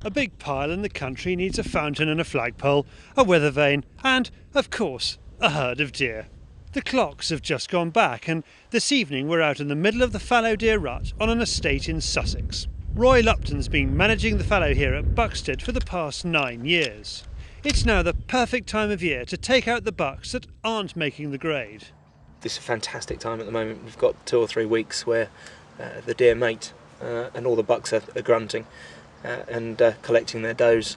A big pile in the country needs a fountain and a flagpole, a weather vane and, of course, a herd of deer. The clocks have just gone back and this evening we're out in the middle of the fallow deer rut on an estate in Sussex. Roy Lupton's been managing the fallow here at Buxted for the past 9 years. It's now the perfect time of year to take out the bucks that aren't making the grade. This is a fantastic time at the moment. We've got 2 or 3 weeks where the deer mate and all the bucks are grunting and collecting their does,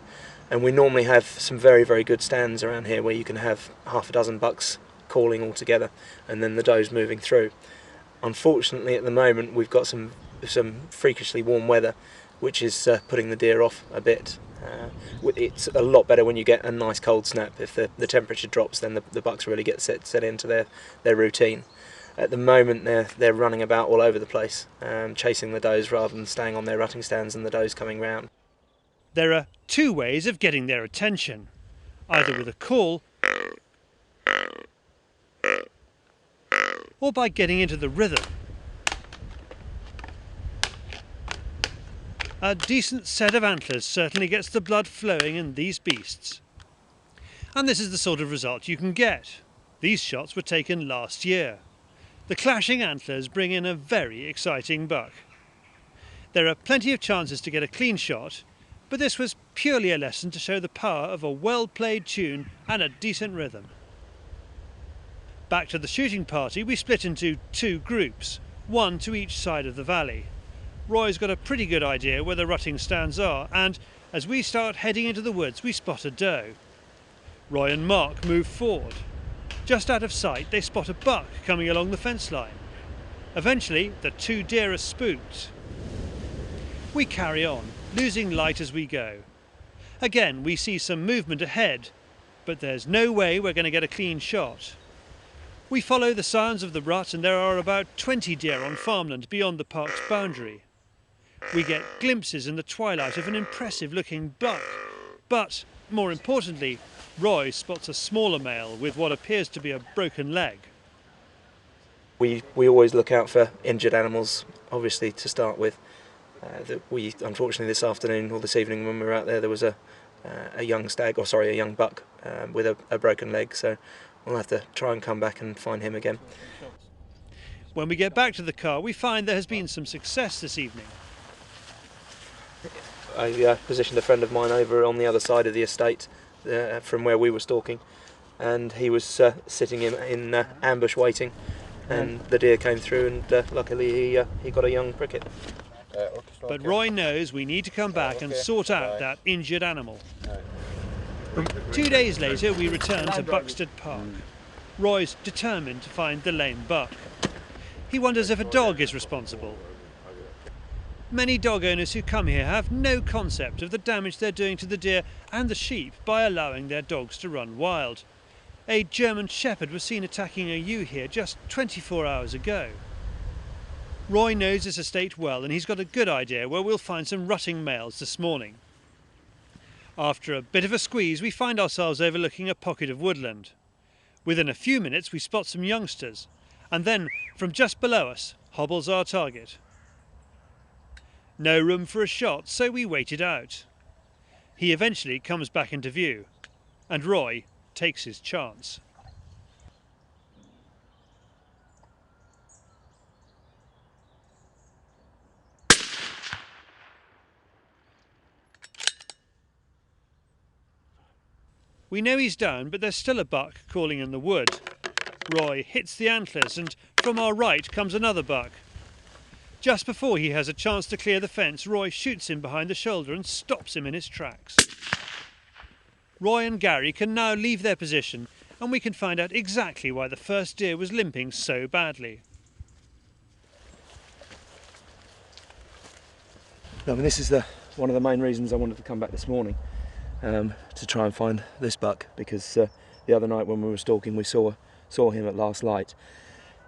and we normally have some very, very good stands around here where you can have half a dozen bucks calling all together and then the does moving through. Unfortunately at the moment we've got some freakishly warm weather which is putting the deer off a bit. It's a lot better when you get a nice cold snap. If the temperature drops, then the bucks really get set into their routine. At the moment they're running about all over the place, chasing the does rather than staying on their rutting stands and the does coming round. There are 2 ways of getting their attention, either with a call or by getting into the rhythm. A decent set of antlers certainly gets the blood flowing in these beasts. And this is the sort of result you can get. These shots were taken last year. The clashing antlers bring in a very exciting buck. There are plenty of chances to get a clean shot, but this was purely a lesson to show the power of a well-played tune and a decent rhythm. Back to the shooting party, we split into 2 groups, 1 to each side of the valley. Roy's got a pretty good idea where the rutting stands are, and as we start heading into the woods we spot a doe. Roy and Mark move forward. Just out of sight they spot a buck coming along the fence line. Eventually the 2 deer are spooked. We carry on, losing light as we go. Again we see some movement ahead, but there's no way we're going to get a clean shot. We follow the sounds of the rut and there are about 20 deer on farmland beyond the park's boundary. We get glimpses in the twilight of an impressive looking buck, but more importantly, Roy spots a smaller male with what appears to be a broken leg. We always look out for injured animals, obviously, to start with. Unfortunately this afternoon or this evening when we were out there was a young buck with a broken leg, so we'll have to try and come back and find him again. When we get back to the car we find there has been some success this evening. I positioned a friend of mine over on the other side of the estate from where we were stalking, and he was sitting in ambush waiting, and the deer came through and luckily he got a young pricket. But Roy knows we need to come back and sort out that injured animal. 2 days later we return to Buxted Park. Roy's determined to find the lame buck. He wonders if a dog is responsible. Many dog owners who come here have no concept of the damage they're doing to the deer and the sheep by allowing their dogs to run wild. A German shepherd was seen attacking a ewe here just 24 hours ago. Roy knows this estate well and he's got a good idea where we'll find some rutting males this morning. After a bit of a squeeze we find ourselves overlooking a pocket of woodland. Within a few minutes we spot some youngsters, and then from just below us hobbles our target. No room for a shot, so we wait it out. He eventually comes back into view, and Roy takes his chance. We know he's down, but there's still a buck calling in the wood. Roy hits the antlers, and from our right comes another buck. Just before he has a chance to clear the fence, Roy shoots him behind the shoulder and stops him in his tracks. Roy and Gary can now leave their position and we can find out exactly why the first deer was limping so badly. I mean, this is one of the main reasons I wanted to come back this morning, to try and find this buck, because the other night when we were stalking we saw him at last light,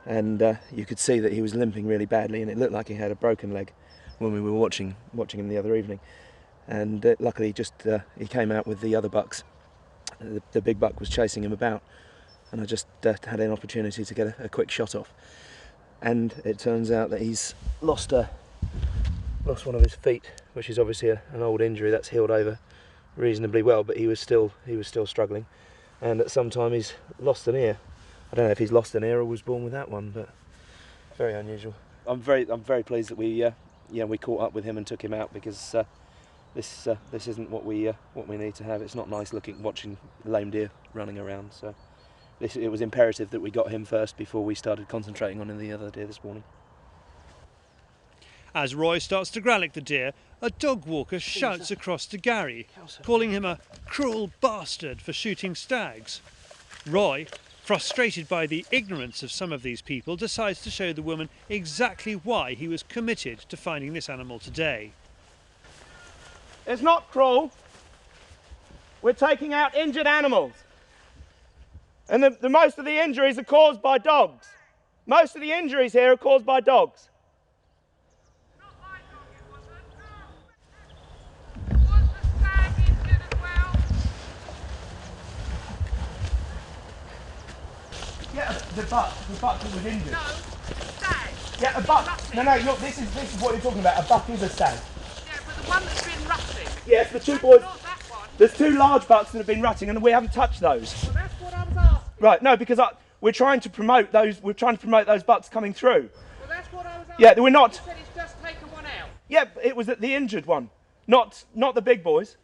and you could see that he was limping really badly and it looked like he had a broken leg when we were watching him the other evening. And luckily he came out with the other bucks. The big buck was chasing him about and I just had an opportunity to get a quick shot off, and it turns out that he's lost one of his feet which is obviously an old injury that's healed over reasonably well, but he was still struggling, and at some time he's lost an ear. I don't know if he's lost an ear or was born with that one, but very unusual. I'm very pleased that we caught up with him and took him out, because this isn't what we need to have. It's not nice watching lame deer running around. So it was imperative that we got him first before we started concentrating on the other deer this morning. As Roy starts to gralloch the deer, a dog walker shouts across to Gary, calling him a cruel bastard for shooting stags. Roy, frustrated by the ignorance of some of these people, decides to show the woman exactly why he was committed to finding this animal today. It's not cruel. We're taking out injured animals. And the most of the injuries are caused by dogs. Most of the injuries here are caused by dogs. Not my dog, it wasn't. Was the stag injured as well? Yeah, the buck that was injured. No, stag. Yeah, a buck. No, look, this is what you're talking about. A buck is a stag. Yeah, but the one that's been rutting. Yes, the two boys. Not that one. There's two large bucks that have been rutting, and we haven't touched those. Well, that's what I was asking. Right, no, because we're trying to promote those. We're trying to promote those bucks coming through. Well, that's what I was asking. Yeah, we're not. You said he's just taken one out. Yeah, it was the injured one, not the big boys.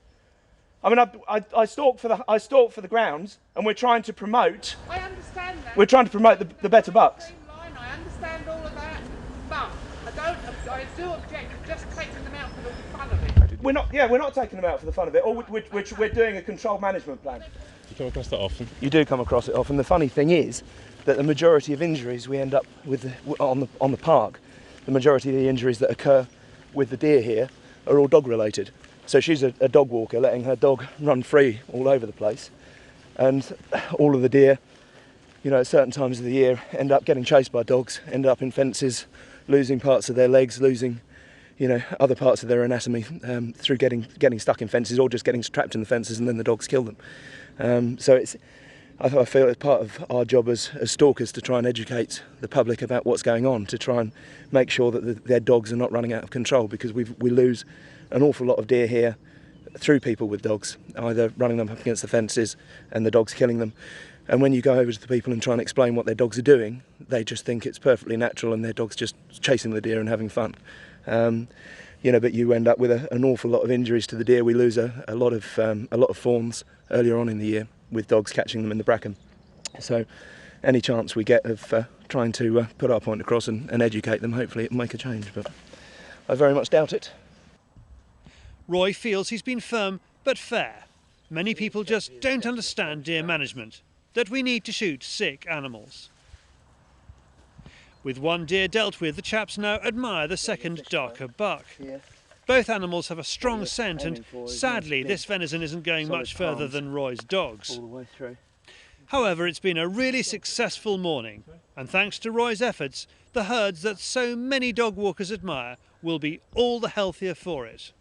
I mean, I stalk for the grounds, and we're trying to promote. I understand that. We're trying to promote the better bucks. Same line, I understand all of that, but I do object to just taking them out for the fun of it. We're not taking them out for the fun of it. We're doing a controlled management plan. You come across that often? You do come across it often. The funny thing is that the majority of injuries we end up with on the park, the majority of the injuries that occur with the deer here are all dog related. So she's a dog walker, letting her dog run free all over the place, and all of the deer, at certain times of the year, end up getting chased by dogs, end up in fences, losing parts of their legs, losing other parts of their anatomy through getting stuck in fences, or just getting trapped in the fences and then the dogs kill them. So I feel it's part of our job as stalkers to try and educate the public about what's going on, to try and make sure that their dogs are not running out of control, because we lose an awful lot of deer here through people with dogs, either running them up against the fences and the dogs killing them. And when you go over to the people and try and explain what their dogs are doing, they just think it's perfectly natural and their dog's just chasing the deer and having fun. But you end up with an awful lot of injuries to the deer. We lose a lot of fawns earlier on in the year with dogs catching them in the bracken. So any chance we get of trying to put our point across and educate them, hopefully it'll make a change, but I very much doubt it. Roy feels he's been firm but fair. Many people just don't understand deer management, that we need to shoot sick animals. With one deer dealt with, the chaps now admire the second darker buck. Both animals have a strong scent, and sadly this venison isn't going much further than Roy's dogs. All the way through. However, it's been a really successful morning, and thanks to Roy's efforts, the herds that so many dog walkers admire will be all the healthier for it.